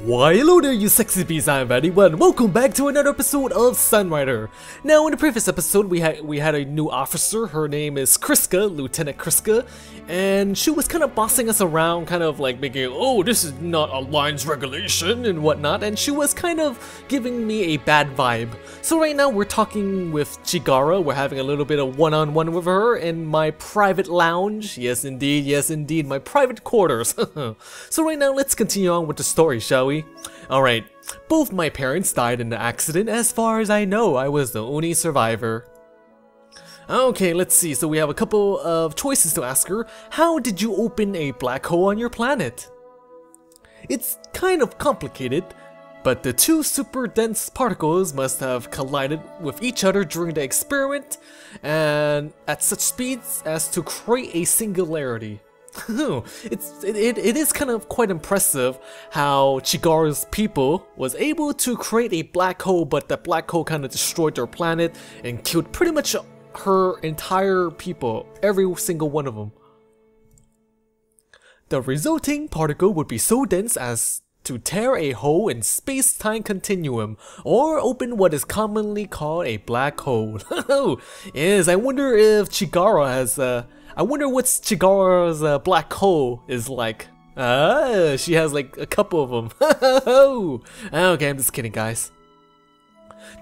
Why hello there you sexy bees, I'm VatiWah and welcome back to another episode of Sunrider. Now in the previous episode we had a new officer. Her name is Kriska, Lieutenant Kriska, and she was kind of bossing us around, kind of like making, oh, this is not a lines regulation and whatnot, and she was kind of giving me a bad vibe. So right now we're talking with Chigara. We're having a little bit of one-on-one with her in my private lounge. Yes indeed, my private quarters. So right now let's continue on with the story, shall we? Alright, both my parents died in the accident. As far as I know, I was the only survivor. Okay, let's see. So we have a couple of choices to ask her. How did you open a black hole on your planet? It's kind of complicated, but the two super dense particles must have collided with each other during the experiment and at such speeds as to create a singularity. It is kind of quite impressive how Chigara's people was able to create a black hole, but the black hole kind of destroyed their planet and killed pretty much her entire people, every single one of them. The resulting particle would be so dense as to tear a hole in space-time continuum, or open what is commonly called a black hole. Yes, I wonder if Chigara has I wonder what Chigara's black hole is like. She has like a couple of them. Okay, I'm just kidding, guys.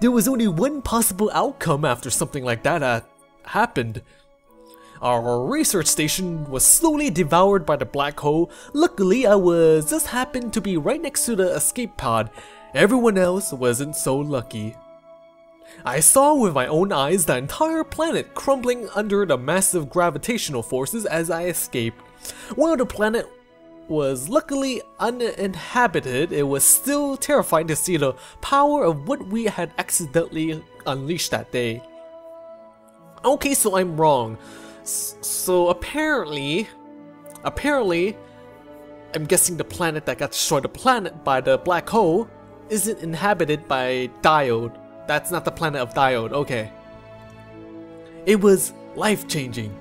There was only one possible outcome after something like that happened. Our research station was slowly devoured by the black hole. Luckily, I just happened to be right next to the escape pod. Everyone else wasn't so lucky. I saw with my own eyes the entire planet crumbling under the massive gravitational forces as I escaped. While the planet was luckily uninhabited, it was still terrifying to see the power of what we had accidentally unleashed that day. Okay, so I'm wrong. So apparently, I'm guessing the planet that got destroyed by the black hole isn't inhabited by Diode. That's not the planet of Diode, okay. It was life-changing.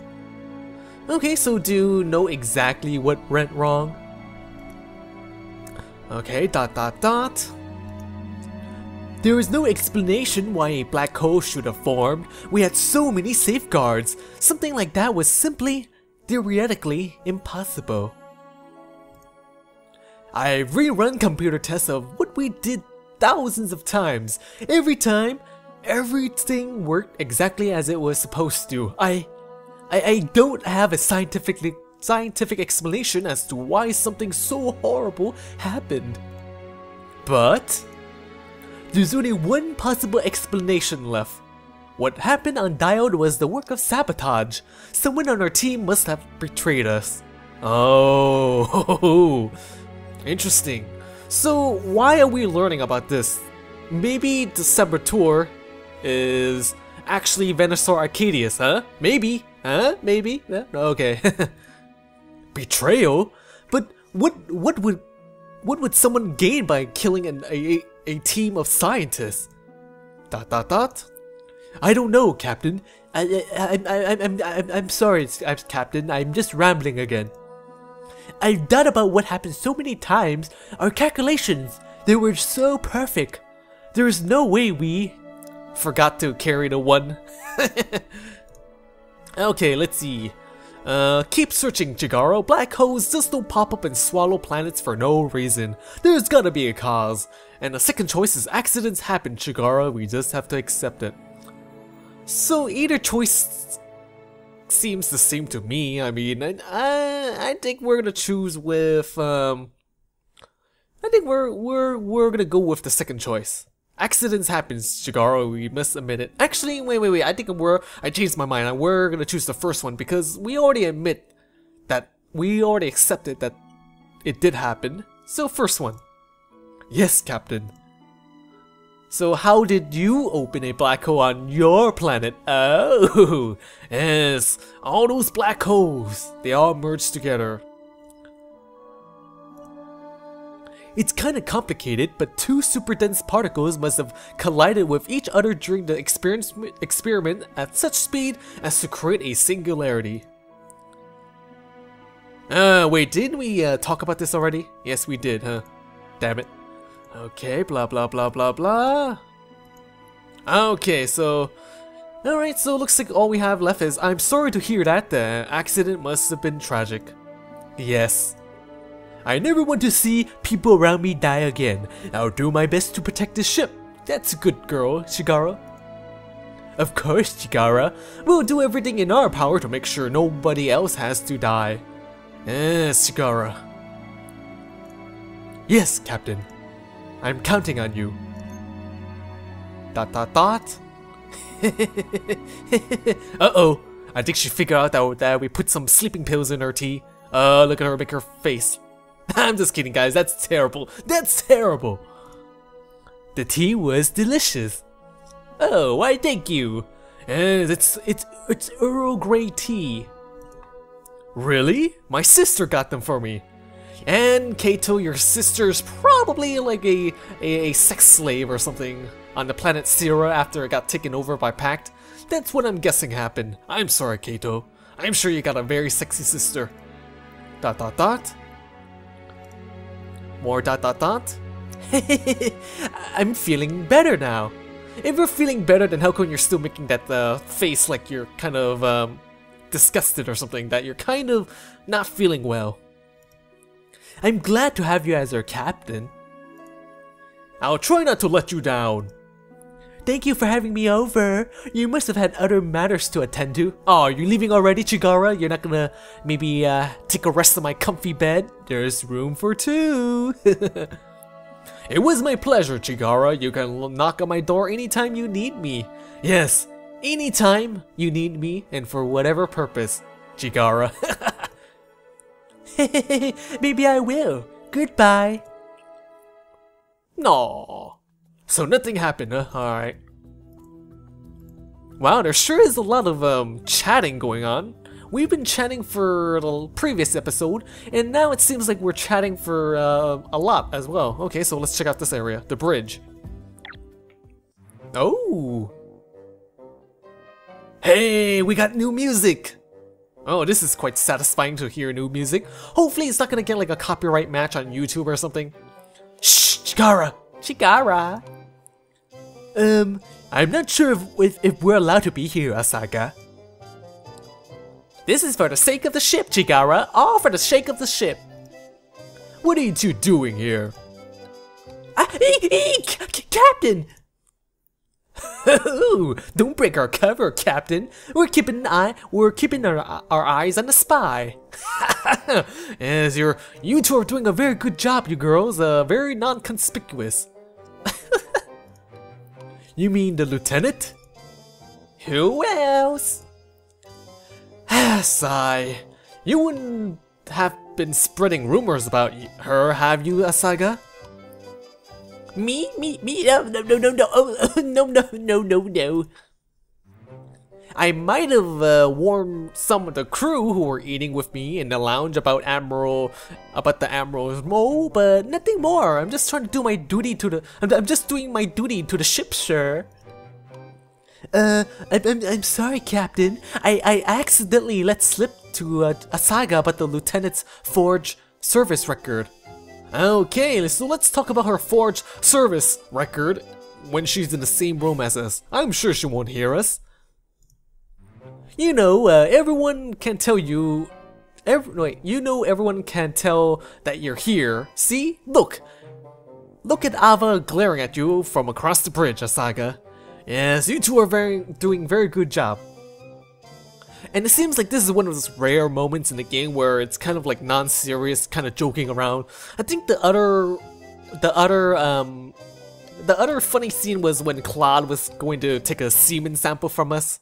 Okay, so do you know exactly what went wrong? Okay, ... There is no explanation why a black hole should have formed. We had so many safeguards. Something like that was simply, theoretically, impossible. I've rerun computer tests of what we did thousands of times. Every time, everything worked exactly as it was supposed to. I don't have a scientific explanation as to why something so horrible happened. But there's only one possible explanation left. What happened on Diode was the work of sabotage. Someone on our team must have betrayed us. Oh, interesting. So why are we learning about this? Maybe the Saboteur is actually Venusaur Arcadius, huh? Maybe, huh? Maybe? Yeah? Okay. Betrayal? But what would someone gain by killing a team of scientists? ... I don't know, Captain. I'm sorry, Captain. I'm just rambling again. I've thought about what happened so many times. Our calculations, they were so perfect. There's no way we forgot to carry the one. Okay, let's see. Keep searching, Chigara. Black holes just don't pop up and swallow planets for no reason. There's gotta be a cause. And the second choice is accidents happen, Chigara. We just have to accept it. So either choice seems the same to me. I mean, I think we're gonna choose with I think we're gonna go with the second choice. Accidents happens, Chigara, we must admit it. Actually, wait, I think I changed my mind. We're gonna choose the first one because we already accepted that it did happen. So first one. Yes, Captain. So how did you open a black hole on your planet? Oh, yes, all those black holes, they all merged together. It's kinda complicated, but two super dense particles must have collided with each other during the experiment at such speed as to create a singularity. Wait, didn't we talk about this already? Yes, we did, huh? Damn it. Okay, blah blah blah blah blah. Okay, so... Alright, so looks like all we have left is, I'm sorry to hear that, the accident must have been tragic. Yes. I never want to see people around me die again. I'll do my best to protect the ship. That's a good girl, Chigara. Of course, Chigara. We'll do everything in our power to make sure nobody else has to die. Yes, Chigara. Yes, Captain. I'm counting on you. Dot dot dot. Uh-oh. I think she figured out that we put some sleeping pills in her tea. Look at her make her face. I'm just kidding, guys. That's terrible. That's terrible. The tea was delicious. Oh, why thank you. And it's Earl Grey tea. Really? My sister got them for me. And Kayto, your sister's probably like a sex slave or something on the planet Sierra after it got taken over by Pact. That's what I'm guessing happened. I'm sorry, Kayto. I'm sure you got a very sexy sister. Dot dot dot. More dot dot dot. I'm feeling better now. If you're feeling better, then how come you're still making that face like you're kind of disgusted or something, that you're kind of not feeling well? I'm glad to have you as our captain. I'll try not to let you down. Thank you for having me over. You must have had other matters to attend to. Oh, are you leaving already, Chigara? You're not gonna maybe take a rest on my comfy bed? There's room for two. It was my pleasure, Chigara. You can knock on my door anytime you need me. Yes, anytime you need me and for whatever purpose, Chigara. Maybe I will. Goodbye. No. So nothing happened, huh? Alright. Wow, there sure is a lot of chatting going on. We've been chatting for the previous episode, and now it seems like we're chatting for a lot as well. Okay, so let's check out this area, the bridge. Oh! Hey, we got new music! Oh, this is quite satisfying to hear new music. Hopefully it's not gonna get like a copyright match on YouTube or something. Shh, Chigara! Chigara! I'm not sure if we're allowed to be here, Asaga. This is for the sake of the ship, Chigara. All for the sake of the ship. What are you two doing here? Captain! Don't break our cover, Captain. We're keeping our eyes on the spy. Yes, you two are doing a very good job, you girls. Very non-conspicuous. You mean the lieutenant? Who else? Sigh. You wouldn't have been spreading rumors about her, have you, Asaga? Me? No. I might have warned some of the crew who were eating with me in the lounge about the Admiral's Mo, but nothing more. I'm just trying to do my duty to the. I'm just doing my duty to the ship, sir. I'm sorry, Captain. I accidentally let slip to Asaga about the lieutenant's forge service record. Okay, so let's talk about her forge service record when she's in the same room as us. I'm sure she won't hear us. You know, everyone can tell you. Everyone can tell that you're here. See? Look at Ava glaring at you from across the bridge, Asaga. Yes, you two are doing very good job. And it seems like this is one of those rare moments in the game where it's kind of like non-serious, kind of joking around. I think the other funny scene was when Claude was going to take a semen sample from us.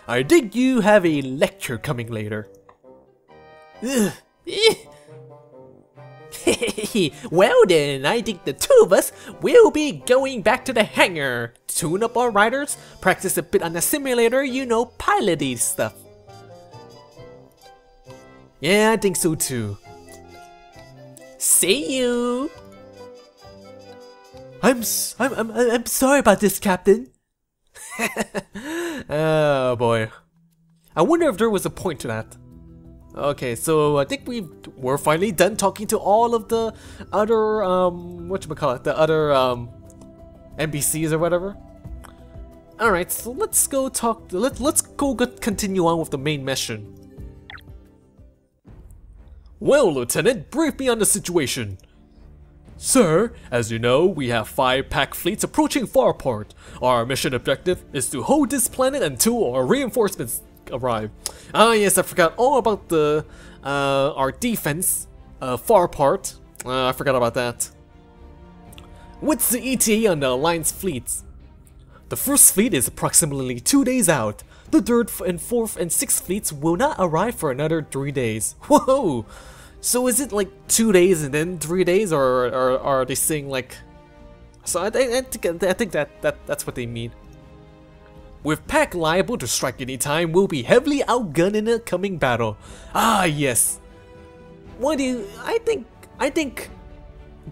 I think you have a lecture coming later. Well then, I think the two of us will be going back to the hangar. Tune up our riders, practice a bit on the simulator, you know, piloty stuff. Yeah, I think so too. See you. I'm sorry about this, Captain. Oh boy. I wonder if there was a point to that. Okay, so I think we're finally done talking to all of the other whatchamacallit, the other NPCs or whatever. Alright, so let's go talk, let's go continue on with the main mission. Well, Lieutenant, brief me on the situation. Sir, as you know, we have 5 pack fleets approaching Farport. Our mission objective is to hold this planet until our reinforcements arrive. Ah yes, I forgot all about the our defense, Farport. I forgot about that. What's the ETA on the Alliance fleets? The first fleet is approximately 2 days out. The 3rd and 4th and 6th fleets will not arrive for another 3 days. Whoa! So is it like 2 days and then 3 days, or are they saying like... So I think that's what they mean. With pack liable to strike anytime, we'll be heavily outgunned in a coming battle. Ah yes. What do you... I think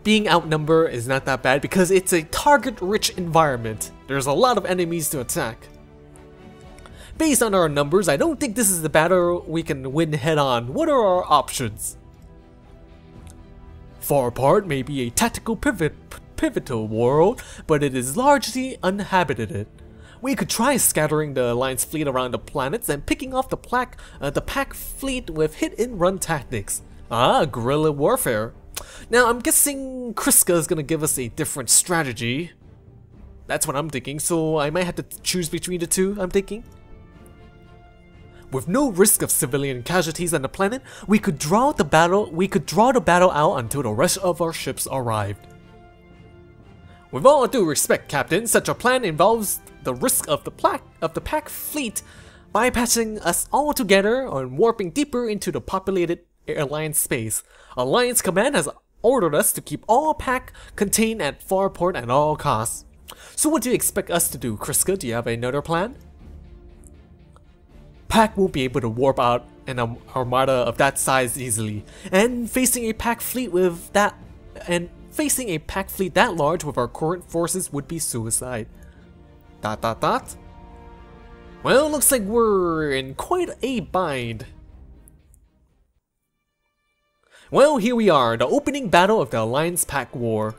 being outnumbered is not that bad because it's a target-rich environment. There's a lot of enemies to attack. Based on our numbers, I don't think this is the battle we can win head-on. What are our options? Farport may be a tactical pivotal world, but it is largely uninhabited. We could try scattering the Alliance fleet around the planets and picking off the pack fleet with hit-and-run tactics. Ah, guerrilla warfare. Now I'm guessing Kriska is gonna give us a different strategy. That's what I'm thinking, so I might have to choose between the two, I'm thinking. With no risk of civilian casualties on the planet, we could draw the battle out until the rest of our ships arrived. With all due respect, Captain, such a plan involves the risk of the pack fleet bypassing us all together and warping deeper into the populated Alliance space. Alliance Command has ordered us to keep all pack contained at Farport at all costs. So what do you expect us to do, Kriska? Do you have another plan? Pack won't be able to warp out an armada of that size easily, and facing a pack fleet that large with our current forces would be suicide. ... Well, looks like we're in quite a bind. Well, here we are, the opening battle of the Alliance Pack War.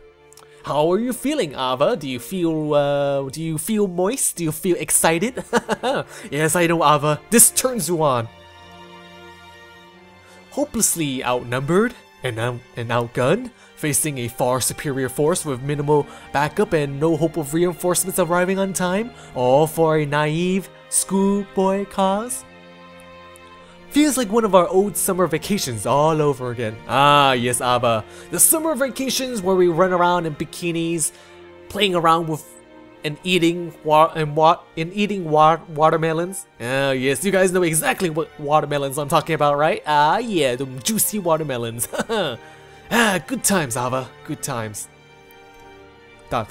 How are you feeling, Ava? Do you feel moist? Do you feel excited? Yes, I know, Ava. This turns you on. Hopelessly outnumbered and outgunned, facing a far superior force with minimal backup and no hope of reinforcements arriving on time, all for a naive schoolboy cause? Feels like one of our old summer vacations all over again. Ah, yes, Ava. The summer vacations where we run around in bikinis, playing around with and eating watermelons. Ah, yes, you guys know exactly what watermelons I'm talking about, right? Ah, yeah, the juicy watermelons. Ah, good times, Ava. Good times. ... I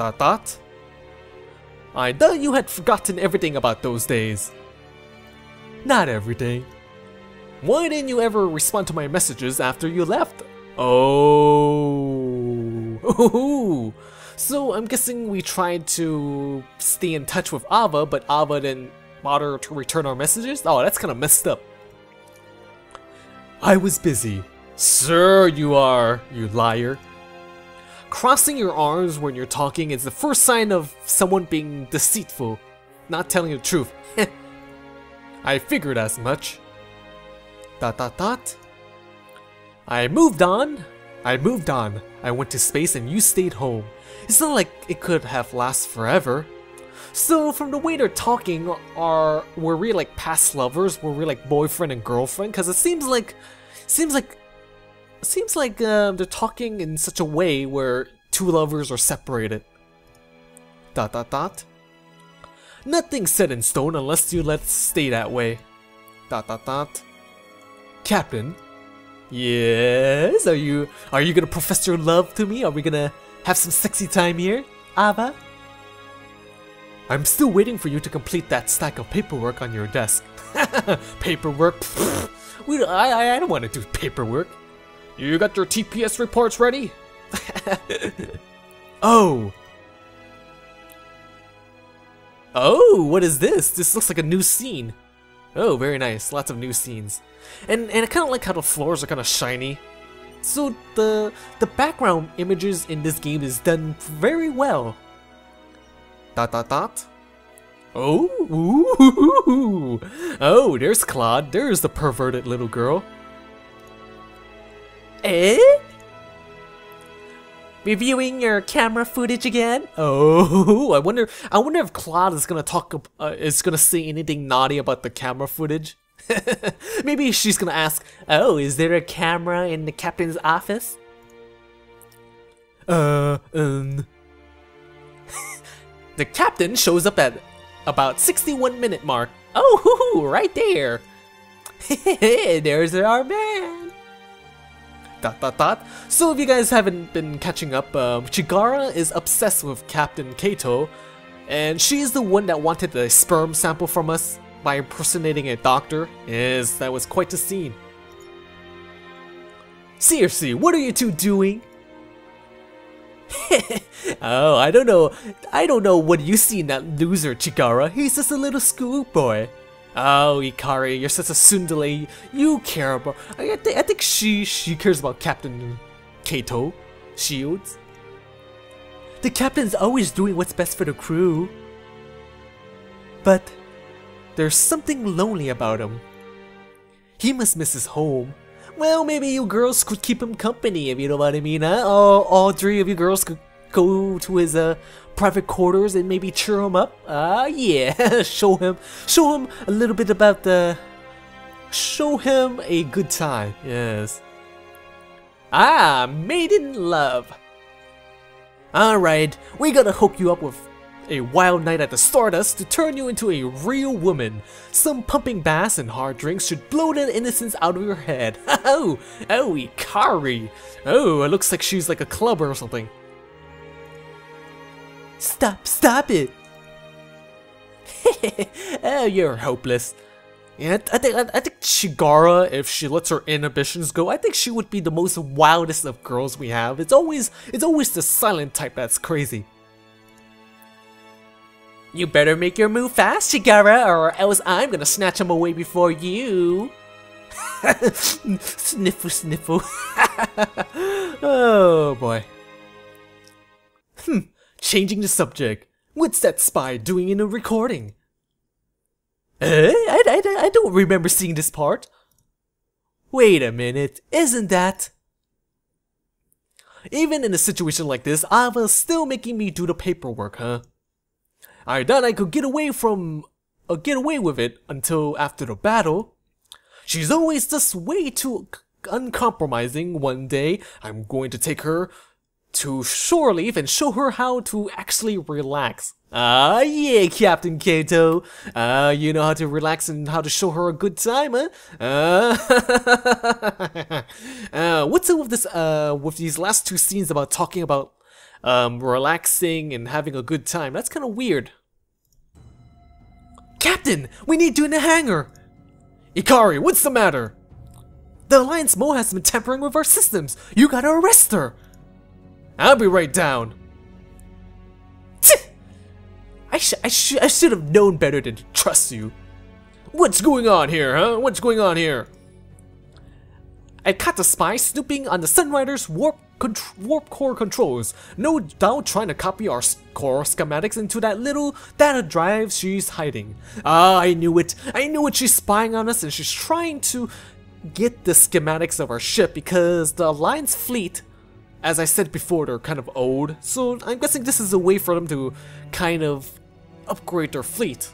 thought you had forgotten everything about those days. Not everything. Why didn't you ever respond to my messages after you left? Oh. So I'm guessing we tried to stay in touch with Ava, but Ava didn't bother to return our messages? Oh, that's kind of messed up. I was busy. Sure you are, you liar. Crossing your arms when you're talking is the first sign of someone being deceitful, not telling the truth. I figured as much. ... I moved on. I went to space and you stayed home. It's not like it could have lasted forever. So from the way they're talking, were we like past lovers? Were we like boyfriend and girlfriend? Because it seems like they're talking in such a way where two lovers are separated. ... Nothing's set in stone unless you let it stay that way. ... Captain? Yes? Are you gonna profess your love to me? Are we gonna have some sexy time here, Ava? I'm still waiting for you to complete that stack of paperwork on your desk. Paperwork? I don't want to do paperwork. You got your TPS reports ready? Oh! Oh, what is this? This looks like a new scene. Oh, very nice. Lots of new scenes. And I kind of like how the floors are kind of shiny. So the background images in this game is done very well. Dot dot dot. Oh, ooh. Oh, there's Claude. There's the perverted little girl. Eh? Reviewing your camera footage again? Oh, I wonder if Claude is gonna gonna say anything naughty about the camera footage. Maybe she's gonna ask, "Oh, is there a camera in the captain's office?" The captain shows up at about 61-minute mark. Oh, right there. There's our man. Dot dot dot. So if you guys haven't been catching up, Chigara is obsessed with Captain Kayto, and she's the one that wanted the sperm sample from us by impersonating a doctor. Yes, that was quite a scene. Seriously, what are you two doing? Oh, I don't know what you see in that loser Chigara. He's just a little schoolboy. Oh, Ikari, you're such a tsundere. You care about. I think she cares about Captain Kayto Shields. The captain's always doing what's best for the crew. But there's something lonely about him. He must miss his home. Well, maybe you girls could keep him company, if you know what I mean, huh? All three of you girls could go to his private quarters and maybe cheer him up. Yeah, show him a little bit about show him a good time. Yes. Made in love. Alright, we gotta hook you up with a wild night at the Stardust to turn you into a real woman. Some pumping baths and hard drinks should blow the innocence out of your head. Oh, Ikari. Oh, it looks like she's like a club or something. Stop it. Oh, you're hopeless. Yeah, I think Chigara, if she lets her inhibitions go, I think she would be the most wildest of girls we have. It's always the silent type that's crazy. You better make your move fast, Chigara, or else I'm gonna snatch him away before you. Sniffle, sniffle. Oh boy. Changing the subject. What's that spy doing in a recording? I don't remember seeing this part. Wait a minute, isn't that? Even in a situation like this, Ava's still making me do the paperwork, huh? I thought I could get away with it until after the battle. She's always just way too uncompromising. One day, I'm going to take her to shore leave and show her how to actually relax. Yeah, Captain Kayto. You know how to relax and how to show her a good time, huh? What's up with this? With these last two scenes about talking about relaxing and having a good time? That's kind of weird. Captain, we need you in the hangar. Ikari, what's the matter? The Alliance Mo has been tampering with our systems. You gotta arrest her. I'll be right down. I should have known better than to trust you. What's going on here, huh? What's going on here? I caught the spy snooping on the Sunrider's warp core controls. No doubt trying to copy our core schematics into that little data drive she's hiding. I knew it. She's spying on us and she's trying to get the schematics of our ship because the Alliance fleet, as I said before, they're kind of old. So I'm guessing this is a way for them to kind of upgrade their fleet.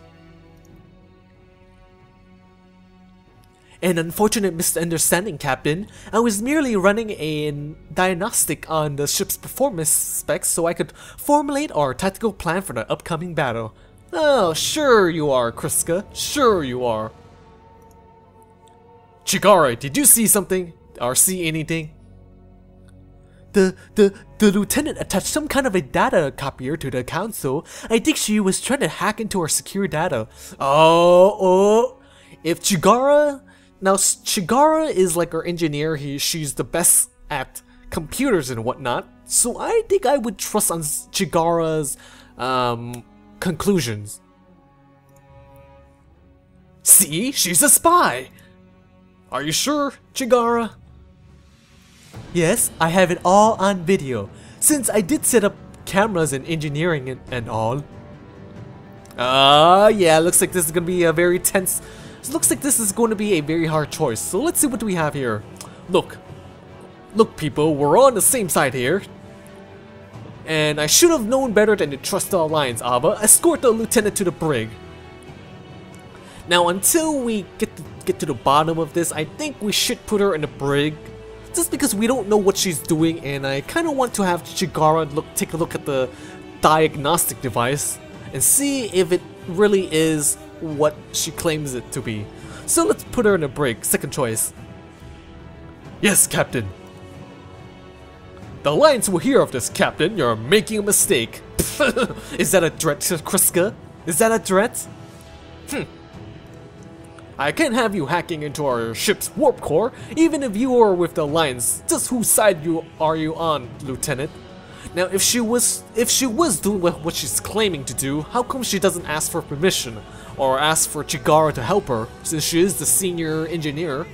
An unfortunate misunderstanding, Captain. I was merely running a diagnostic on the ship's performance specs so I could formulate our tactical plan for the upcoming battle. Oh, sure you are, Kriska. Sure you are. Chigara, did you see something? Or see anything? The lieutenant attached some kind of a data copier to the console. I think she was trying to hack into our secure data. Oh, if Chigara... Now, Chigara is like our engineer. She's the best at computers and whatnot. So I think I would trust on Chigara's conclusions. See? She's a spy! Are you sure, Chigara? Yes, I have it all on video, since I did set up cameras and engineering and all. Yeah, looks like this is gonna be a very tense... Looks like this is going to be a very hard choice, so let's see what we have here. Look people, we're on the same side here. And I should have known better than to trust the Alliance, Ava. Escort the lieutenant to the brig. Now, until we get to the bottom of this, I think we should put her in the brig. Just because we don't know what she's doing, and I kind of want to have Chigara take a look at the diagnostic device and see if it really is what she claims it to be. So let's put her in the brig, second choice. Yes, Captain. The Alliance will hear of this, Captain. You're making a mistake. Is that a threat, Kriska? Is that a threat? I can't have you hacking into our ship's warp core, even if you are with the Alliance. Just whose side are you on, Lieutenant? Now, if she was doing what she's claiming to do, how come she doesn't ask for permission or ask for Chigara to help her, since she is the senior engineer?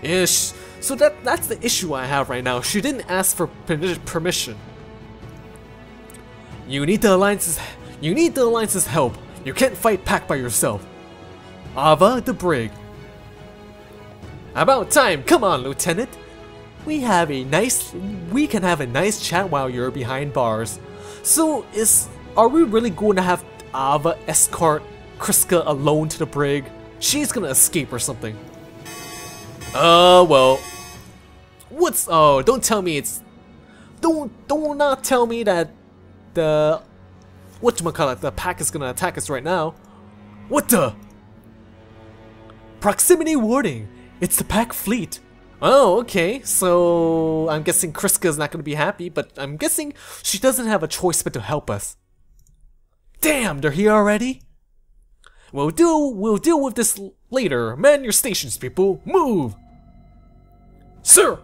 Ish. So that's the issue I have right now. She didn't ask for permission. You need the Alliance's help. You can't fight Pack by yourself. Ava, the brig. About time. Come on, Lieutenant. We can have a nice chat while you're behind bars. So are we really going to have Ava escort Kriska alone to the brig? She's gonna escape or something. Well. Don't tell me it's... Don't not tell me that the... Whatchamacallit, the Pack is gonna attack us right now. What the? Proximity warning! It's the Pack fleet. Oh, okay, so I'm guessing Kriska is not gonna be happy, but I'm guessing she doesn't have a choice but to help us. Damn, they're here already? We'll deal with this later. Man your stations, people. Move! Sir!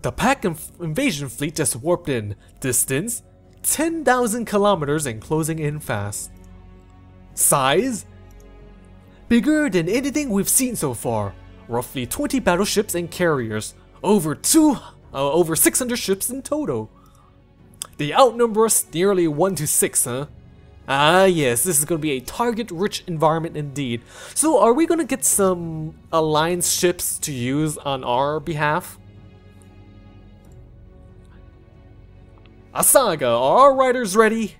The Pack invasion fleet just warped in. Distance 10,000 kilometers and closing in fast. Size? Bigger than anything we've seen so far. Roughly 20 battleships and carriers. Over 600 ships in total. They outnumber us nearly 1 to 6, huh? Ah yes, this is going to be a target-rich environment indeed. So are we going to get some Alliance ships to use on our behalf? Asaga, are our riders ready?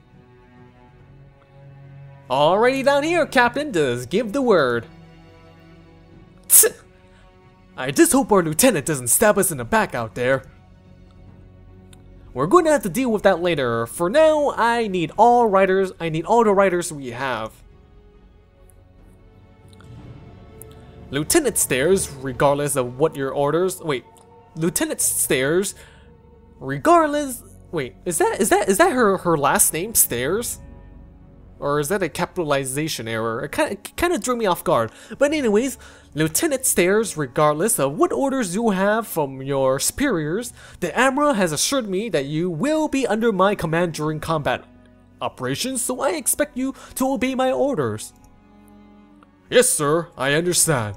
Already down here, Captain. Just give the word. Tch. I just hope our lieutenant doesn't stab us in the back out there. We're going to have to deal with that later. For now, I need all the riders we have. Lieutenant Stairs, regardless of what your orders. Wait, Lieutenant Stairs, regardless. Wait, is that her last name, Stairs? Or is that a capitalization error? It kind of drew me off guard. But anyways, Lieutenant Stairs, regardless of what orders you have from your superiors, the Admiral has assured me that you will be under my command during combat operations, so I expect you to obey my orders. Yes, sir, I understand.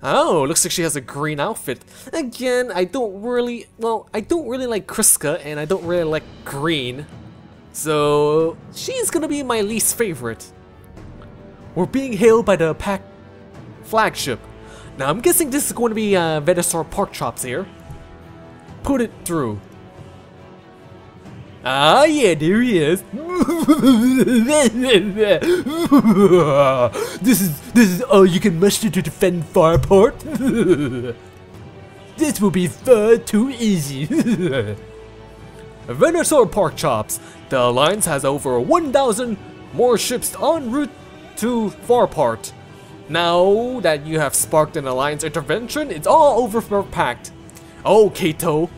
Oh, looks like she has a green outfit. Again, I don't really like Kriska, and I don't really like green. So, she's gonna be my least favorite. We're being hailed by the Pack flagship. Now, I'm guessing this is going to be VatiWah pork chops here. Put it through. Ah, yeah, there he is. This is all you can muster to defend Farport. This will be far too easy. VatiWah pork chops. The Alliance has over 1,000 more ships en route to Farport. Now that you have sparked an Alliance intervention, it's all over for Pact. Oh, Kayto,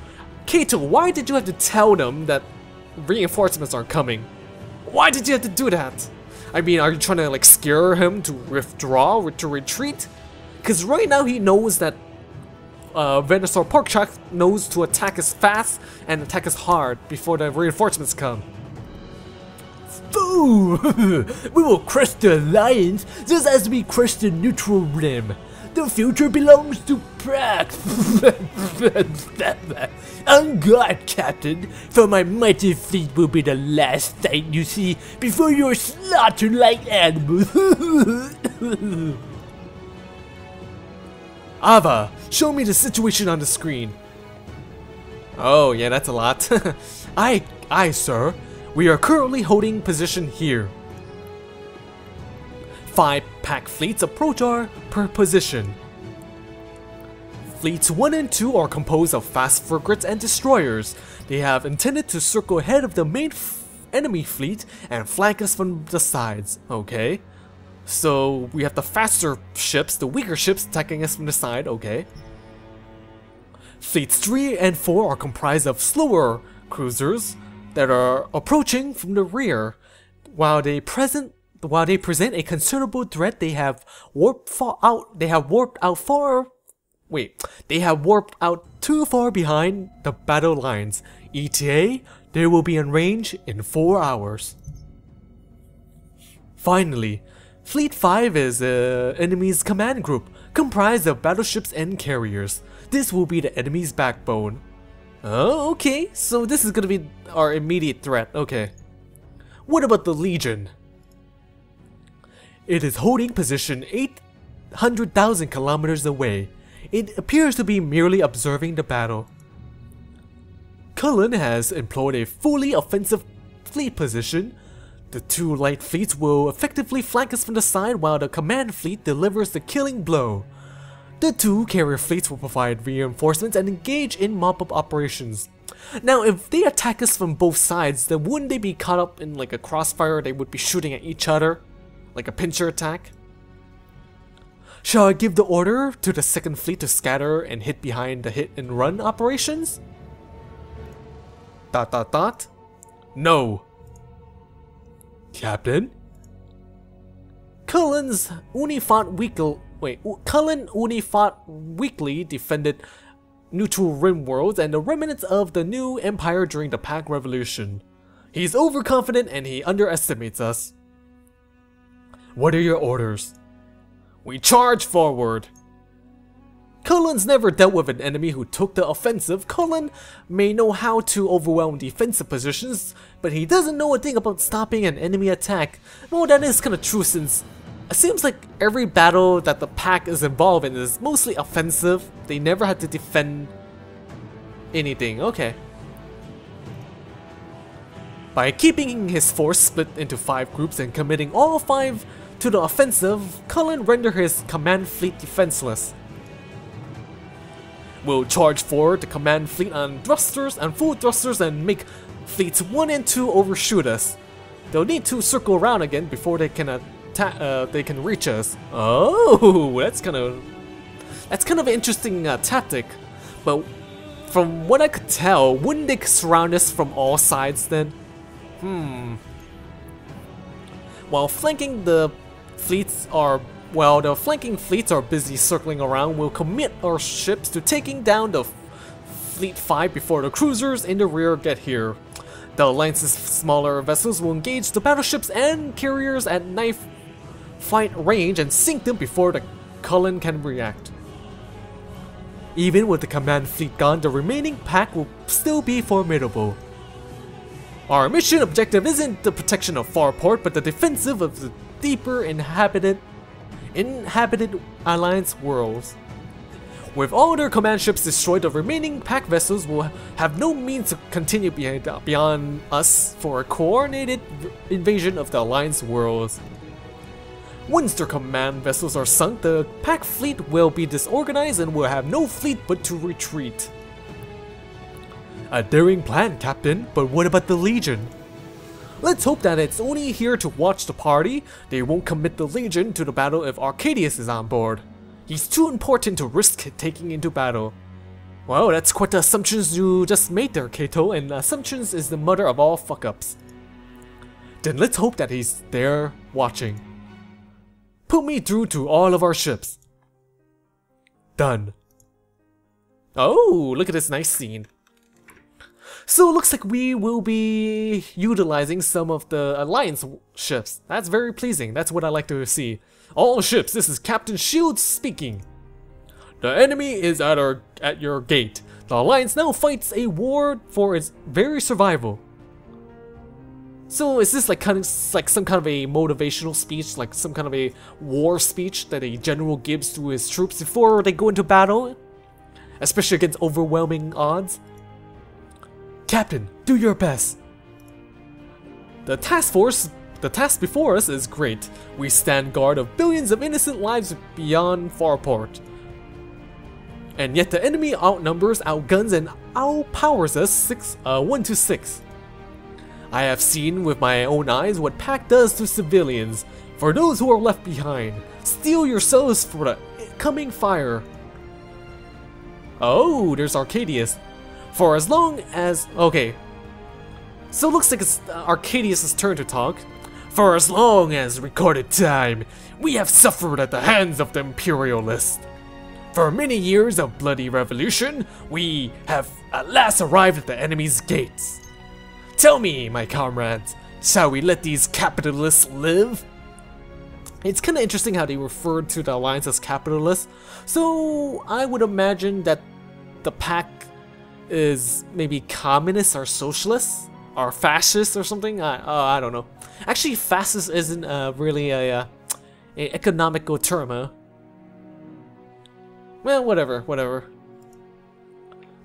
why did you have to tell them that reinforcements are coming? Why did you have to do that? I mean, are you trying to like scare him to withdraw or to retreat? Because right now he knows that VatiWah pork chop knows to attack us fast and attack us hard before the reinforcements come. We will crush the Alliance just as we crushed the neutral rim. The future belongs to Prax. On guard, Captain, for my mighty fleet will be the last sight you see before you're slaughtered like animals. Ava, show me the situation on the screen. Oh, yeah, that's a lot. Aye, sir. We are currently holding position here. 5 pack fleets approach our position. Fleets 1 and 2 are composed of fast frigates and destroyers. They have intended to circle ahead of the main enemy fleet and flank us from the sides. Okay. So we have the faster ships, the weaker ships attacking us from the side. Okay. Fleets 3 and 4 are comprised of slower cruisers that are approaching from the rear. While they present a considerable threat, they have warped out too far behind the battle lines. ETA, they will be in range in 4 hours. Finally, Fleet 5 is the enemy's command group, comprised of battleships and carriers. This will be the enemy's backbone. Oh, okay, so this is gonna be our immediate threat, okay. What about the Legion? It is holding position 800,000 kilometers away. It appears to be merely observing the battle. Cullen has employed a fully offensive fleet position. The 2 light fleets will effectively flank us from the side while the command fleet delivers the killing blow. The 2 carrier fleets will provide reinforcements and engage in mop-up operations. Now, if they attack us from both sides, then wouldn't they be caught up in like a crossfire? They would be shooting at each other, like a pincer attack. Shall I give the order to the 2nd fleet to scatter and hit behind the hit and run operations? ... No. Captain? Cullen only fought weakly defended neutral rim worlds and the remnants of the new empire during the Pack Revolution. He's overconfident and he underestimates us. What are your orders? We charge forward. Cullen's never dealt with an enemy who took the offensive. Cullen may know how to overwhelm defensive positions, but he doesn't know a thing about stopping an enemy attack. Well, that is kinda true since it seems like every battle that the pack is involved in is mostly offensive. They never had to defend anything. Okay. By keeping his force split into 5 groups and committing all 5 to the offensive, Cullen rendered his command fleet defenseless. We'll charge forward the command fleet on thrusters and full thrusters and make fleets 1 and 2 overshoot us. They'll need to circle around again before they can reach us. Oh, that's kind of an interesting tactic. But from what I could tell, wouldn't they surround us from all sides then? While the flanking fleets are busy circling around, we'll commit our ships to taking down the Fleet 5 before the cruisers in the rear get here. The Alliance's smaller vessels will engage the battleships and carriers at knife fight range and sink them before the Cullen can react. Even with the command fleet gone, the remaining pack will still be formidable. Our mission objective isn't the protection of Farport, but the defensive of the deeper inhabited Alliance worlds. With all their command ships destroyed, the remaining pack vessels will have no means to continue beyond us for a coordinated invasion of the Alliance worlds. Once their command vessels are sunk, the pack fleet will be disorganized and will have no fleet but to retreat. A daring plan, Captain, but what about the Legion? Let's hope that it's only here to watch the party. They won't commit the Legion to the battle if Arcadius is on board. He's too important to risk taking into battle. Wow, that's quite the assumptions you just made there, Kayto, and assumptions is the mother of all fuck-ups. Then let's hope that he's there watching. Put me through to all of our ships. Done. Oh, look at this nice scene. So it looks like we will be utilizing some of the Alliance ships. That's very pleasing. That's what I like to see. All ships, this is Captain Shields speaking. The enemy is at your gate. The Alliance now fights a war for its very survival. So is this like some kind of a motivational speech, like some kind of a war speech that a general gives to his troops before they go into battle? Especially against overwhelming odds? Captain, do your best. The task before us is great. We stand guard of billions of innocent lives beyond Farport. And yet the enemy outnumbers, outguns, and outpowers us 1 to 6. I have seen with my own eyes what PAC does to civilians. For those who are left behind, steel yourselves for the coming fire. Oh, there's Arcadius. For as long as... Okay. So it looks like it's Arcadius' turn to talk. For as long as recorded time, we have suffered at the hands of the Imperialists. For many years of bloody revolution, we have at last arrived at the enemy's gates. Tell me, my comrades, shall we let these capitalists live? It's kind of interesting how they referred to the Alliance as capitalists. So I would imagine that the PAC is maybe communist or socialist or fascist or something. I don't know. Actually, fascist isn't really a economical term, huh? Well, whatever.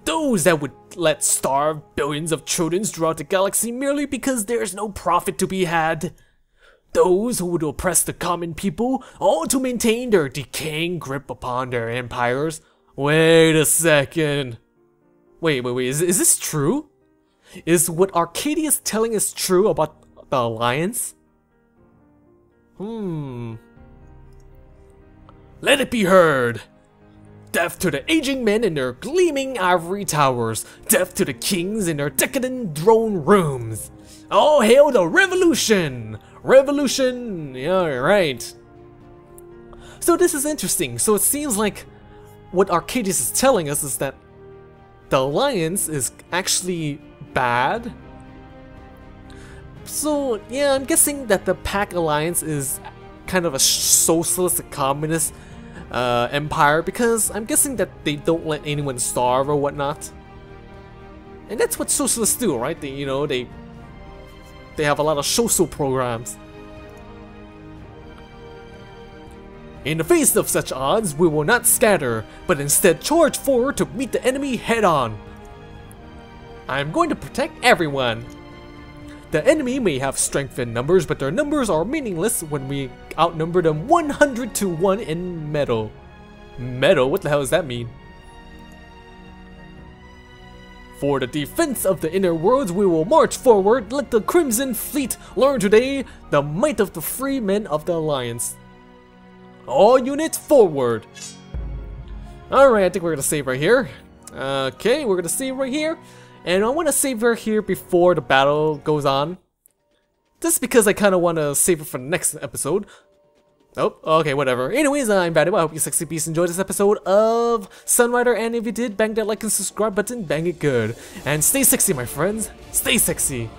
Those that would let starve billions of children throughout the galaxy merely because there's no profit to be had. Those who would oppress the common people, all to maintain their decaying grip upon their empires. Wait a second. Wait, is this true? Is what Arcadia is telling us true about the Alliance? Let it be heard! Death to the aging men in their gleaming ivory towers! Death to the kings in their decadent throne rooms! All hail the revolution! Revolution! Yeah, right. So this is interesting. So it seems like what Arcadius is telling us is that the Alliance is actually bad. So yeah, I'm guessing that the PAC Alliance is kind of a socialist, communist empire, because I'm guessing that they don't let anyone starve or whatnot. And that's what socialists do, right? They have a lot of social programs. In the face of such odds, we will not scatter, but instead charge forward to meet the enemy head-on. I am going to protect everyone. The enemy may have strength in numbers, but their numbers are meaningless when we outnumber them 100 to 1 in metal. Metal? What the hell does that mean? For the defense of the inner worlds, we will march forward. Let the Crimson Fleet learn today the might of the free men of the Alliance. All units forward. Alright, I think we're gonna save right here. Okay, we're gonna save right here. And I want to save right here before the battle goes on. Just because I kind of want to save it for the next episode. Oh, okay, whatever. Anyways, I'm VatiWah. I hope you sexy beasts enjoyed this episode of Sunrider. And if you did, bang that like and subscribe button. Bang it good. And stay sexy, my friends. Stay sexy.